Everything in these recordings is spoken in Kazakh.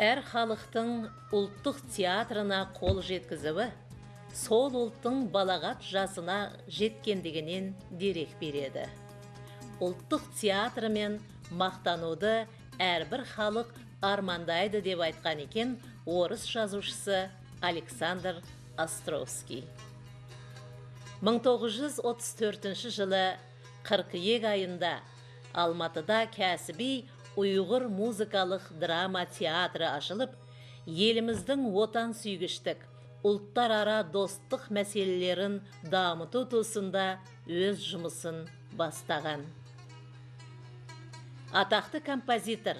Әр халықтың ұлттық театрына қол жеткізуі сол ұлттың балағат жасына жеткендігінен дерек береді. Ұлттық театрымен мақтануды әрбір халық армандайды деп айтқан екен орыс жазушысы Александр Островский. 1934 жылы қыркүйек айында Алматыда кәсіби ұйғыр музыкалық драма театры ашылып, еліміздің отан сүйгіштік, ұлттар ара достық мәселелерін дамыту тұсында өз жұмысын бастаған. Атақты композитор,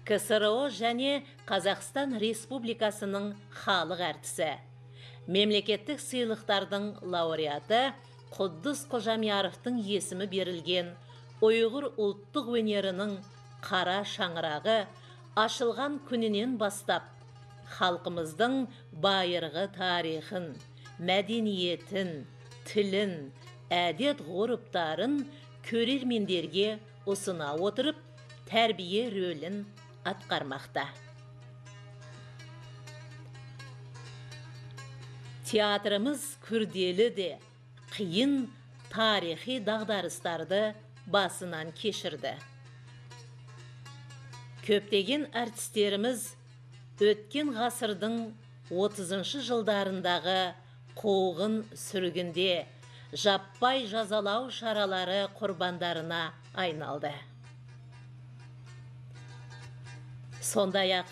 КСРО және Қазақстан Республикасының халық әртісі, мемлекеттік сыйлықтардың лауреаты Құддыс Қожамияровтың есімі берілген ұйғыр ұлттық өнерінің қара шаңырағы ашылған күнінен бастап, халқымыздың байырғы тарихын, мәдениетін, тілін, әдет-ғұрыптарын көрермендерге ұсына отырып, тәрбие рөлін атқармақта. Театрымыз күрделі де, қиын тарихи дағдарыстарды басынан кешірді. Көптеген әртістеріміз өткен ғасырдың 30 жылдарындағы қуғын сүргінде жаппай жазалау шаралары құрбандарына айналды. Сондай-ақ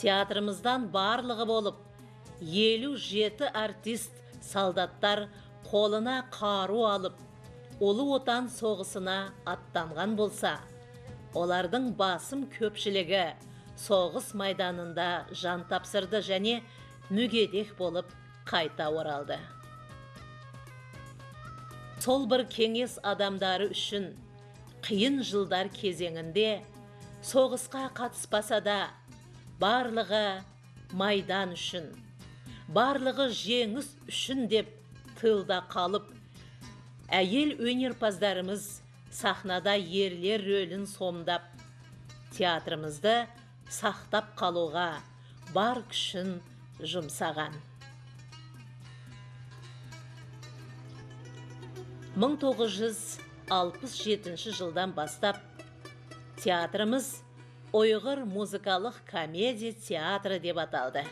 театрымыздан барлығы болып 57 артист солдаттар қолына қару алып, Ұлы Отан соғысына аттанған болса, олардың басым көпшілігі соғыс майданында жан тапсырды және мүгедек болып қайта оралды. Сол бір кеңес адамдары үшін қиын жылдар кезеңінде соғысқа қатыспаса да, барлығы майдан үшін, барлығы жеңіс үшін деп тылда қалып, әйел өнерпаздарымыз сахнада ерлер рөлін сомдап, театрымызды сақтап қалуға бар күшін жұмсаған. 1967 жылдан бастап театрымыз ұйғыр музыкалық комедия театры деп аталды.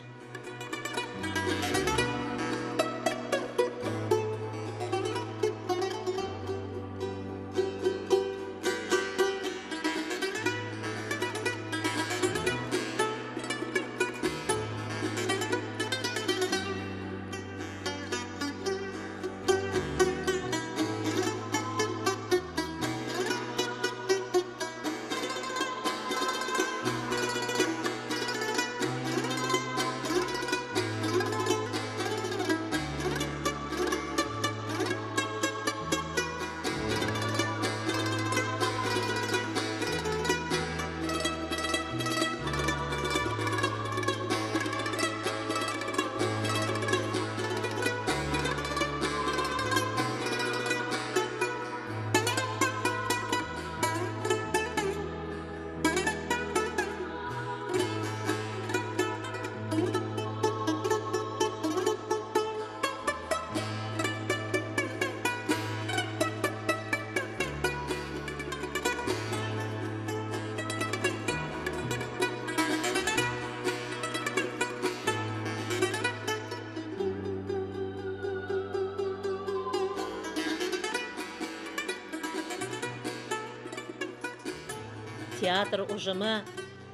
Театр ұжымы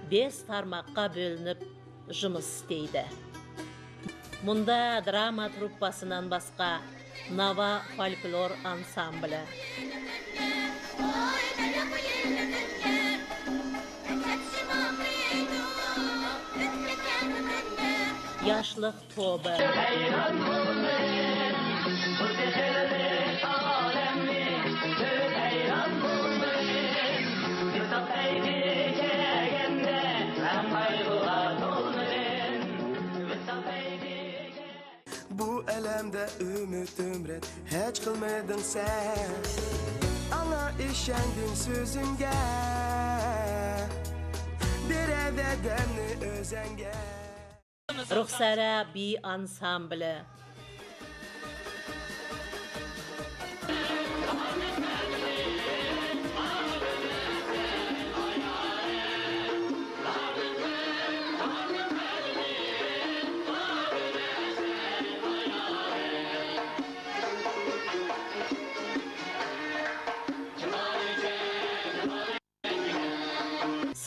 5 тармаққа бөлініп жұмыс істейді. Мұнда драма труппасынан басқа Нава фольклор ансамблі, Яшлық тобы, Bu elemde ümit ümret hiç kılmadın sen. Ana işendin sözünge. Bir ev dedemni özenge. Ruxsara bi ansambli.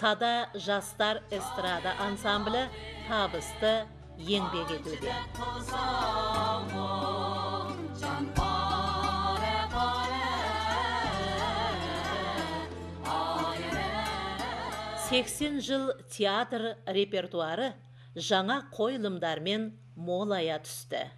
Sada Jastар Estrada ansambli табысты еңбек етуде. Сексен жыл театр репертуары жаңа қойылымдармен молая түсті.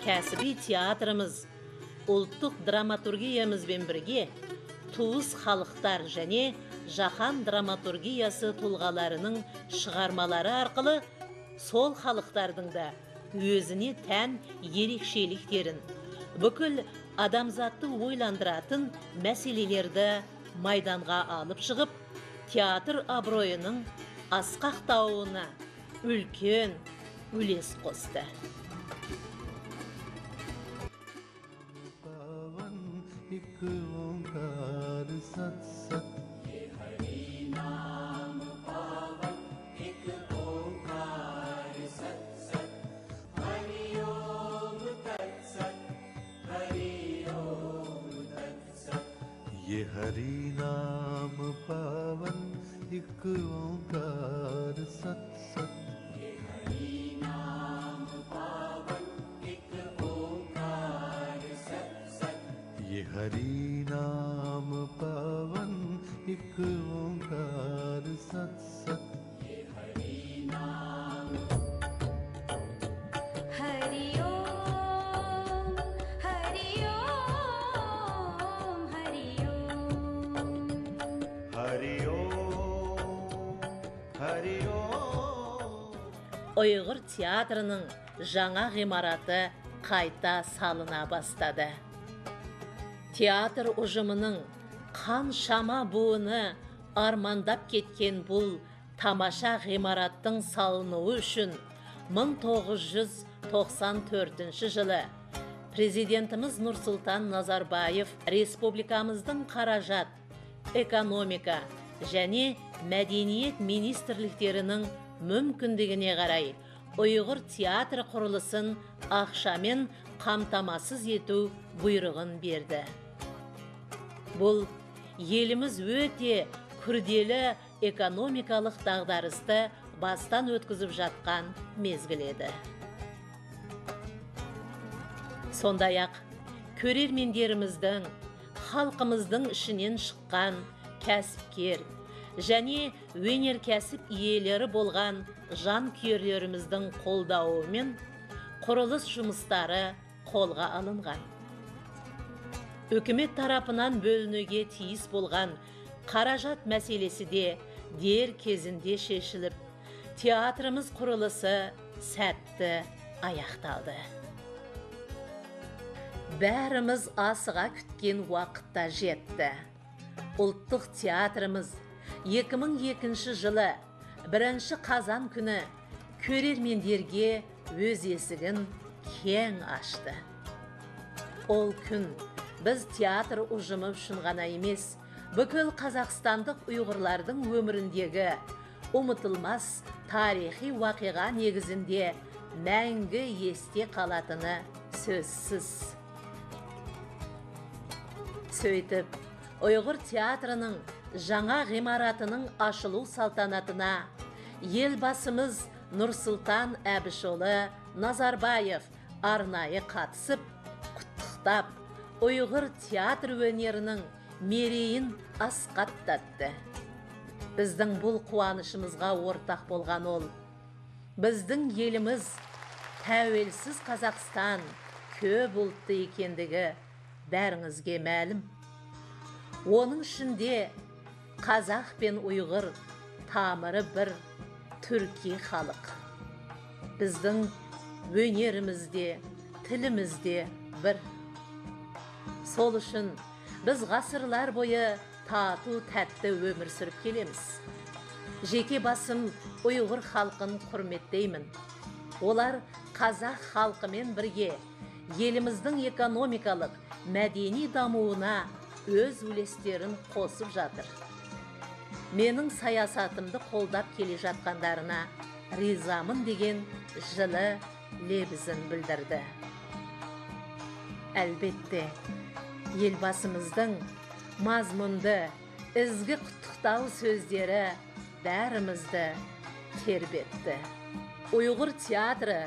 Кәсіби театрымыз ұлттық драматургиямызбен бірге туыс халықтар және жаһан драматургиясы тұлғаларының шығармалары арқылы сол халықтардың да өзіне тән ерекшеліктерін, бүкіл адамзатты ойландыратын мәселелерді майданға алып шығып, театр абыройының асқақтауына үлкен үлес қосты. एक ओंकार सत सत ये हरि नाम पावन एक ओंकार सत सत हरि ओम तत्सत हरि ओम तत्सत ये हरि नाम पावन एक ओंकार सत सत ये हरि नाम पावन एक ओंकार सत सत ये हरि नाम पावन एक ओंकार सत सत ये हरि नाम हरि ओम हरि ओम हरि ओम हरि ओम हरि ओम Ұйғыр театрының жаңа ғимараты қайта салына бастады. Театр ұжымының қаншама буыны армандап кеткен бұл тамаша ғимараттың салынуы үшін 1994 жылы президентіміз Нұрсұлтан Назарбаев республикамыздың қаражат, экономика және мәдениет министрліктерінің мүмкіндігіне қарай ұйғыр театр құрылысын ақшамен қамтамасыз ету бұйрығын берді. Бұл еліміз өте күрделі экономикалық дағдарысты бастан өткізіп жатқан мезгіл еді. Сондай-ақ көрермендеріміздің, халқымыздың ішінен шыққан кәсіпкер және өнеркәсіп иелері болған жанкүйерлеріміздің қолдауымен құрылыс жұмыстары қолға алынған. Үкімет тарапынан бөлінуге тиіс болған қаражат мәселесі де дер кезінде шешіліп, театрымыз құрылысы сәтті аяқталды. Бәріміз асыға күткен уақытта жетті. Ұлттық театрымыз 2002 жылы 1 қазан күні көрермендерге өз есігін кең ашты. Ол күн біз театр ұжымы үшін ғана емес, бүкіл қазақстандық ұйғырлардың өміріндегі ұмытылмас тарихи уақиға негізінде мәңгі есте қалатыны сөзсіз. Сөйтіп, ұйғыр театрының жаңа ғимаратының ашылу салтанатына елбасымыз Нұрсұлтан Әбішұлы Назарбаев арнайы қатысып, құттықтап, ұйғыр театр өнерінің мерейін асқаттатты. Біздің бұл қуанышымызға ортақ болған ол. Біздің еліміз тәуелсіз Қазақстан көп ұлтты екендігі бәріңізге мәлім. Оның ішінде қазақ пен ұйғыр тамыры бір түрки халық. Біздің өнерімізде, тілімізде бір. Сол үшін біз ғасырлар бойы тату тәтті өмір сүріп келеміз. Жеке басым ұйғыр халқын құрметтеймін. Олар қазақ халқымен бірге еліміздің экономикалық, мәдени дамуына өз үлестерін қосып жатыр. Менің саясатымды қолдап келе жатқандарына ризамын деген жылы лебізін білдірді. Әлбетте, елбасымыздың мазмұнды, ізгі құттықтау сөздері бәрімізді тербетті. Ұйғыр театры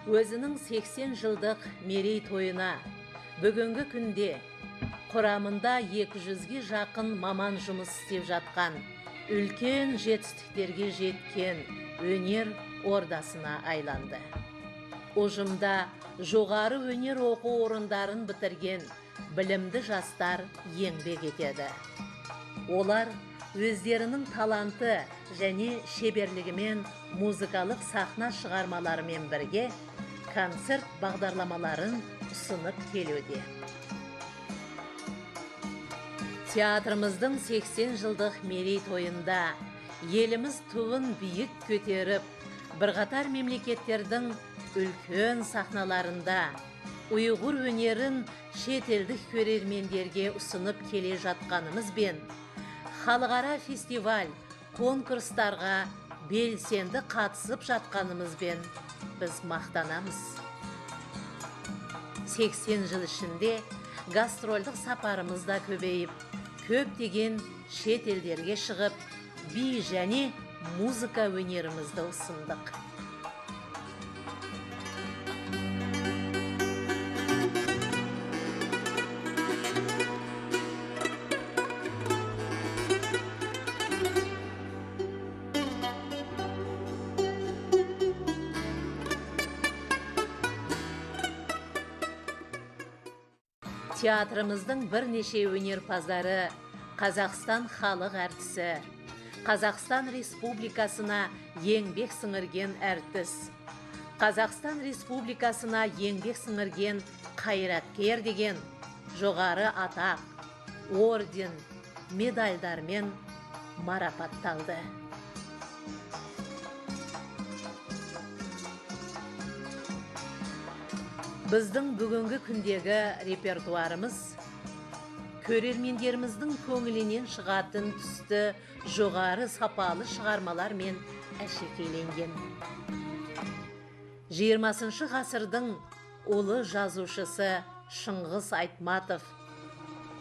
өзінің 80 жылдық мерейтойына бүгінгі күнде құрамында 200-ге жақын маман жұмыс істеп жатқан, үлкен жетістіктерге жеткен өнер ордасына айланды. Ұжымда жоғары өнер оқу орындарын бітірген білімді жастар еңбек етеді. Олар өздерінің таланты және шеберлігімен музыкалық сахна шығармаларымен бірге концерт бағдарламаларын ұсынып келуде. Театрымыздың 80 жылдық мерейтойында еліміз туын биік көтеріп, бірқатар мемлекеттердің үлкен сахналарында ұйғыр өнерін шетелдік көрермендерге ұсынып келе жатқанымызбен, халықара фестиваль, конкурстарға белсенді қатысып жатқанымызбен біз мақтанамыз. 80 жыл ішінде гастрольдік сапарымыз да көбейіп, көптеген шет елдерге шығып, би және музыка өнерімізді ұсындық. Театрымыздың бірнеше өнерпаздары Қазақстан халық әртісі, Қазақстан Республикасына еңбек сіңірген әртіс, Қазақстан Республикасына еңбек сіңірген қайраткер деген жоғары атақ, орден, медальдармен марапатталды. Біздің бүгінгі күндегі репертуарымыз көрермендеріміздің көңілінен шығатын түсті жоғары сапалы шығармалармен әшекейленген. 20 ғасырдың ұлы жазушысы Шыңғыс Айтматов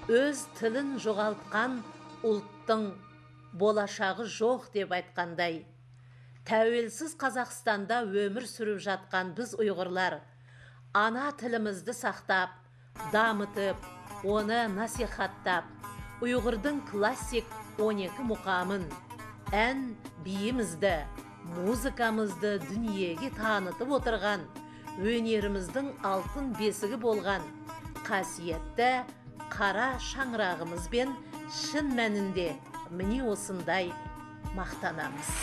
өз тілін жоғалтқан ұлттың болашағы жоқ деп айтқандай, тәуелсіз Қазақстанда өмір сүріп жатқан біз ұйғырлар ана тілімізді сақтап, дамытып, оны насихаттап, ұйғырдың классик 12 мұқамын, ән биімізді, музыкамызды дүниеге танытып отырған, өнеріміздің алтын бесігі болған қасиетті қара шаңырағымызбен шын мәнінде міне осындай мақтанамыз.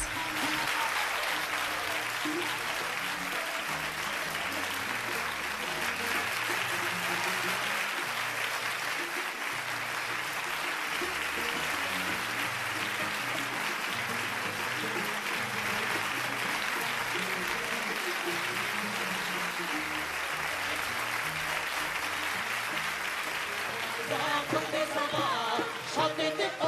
Şan edip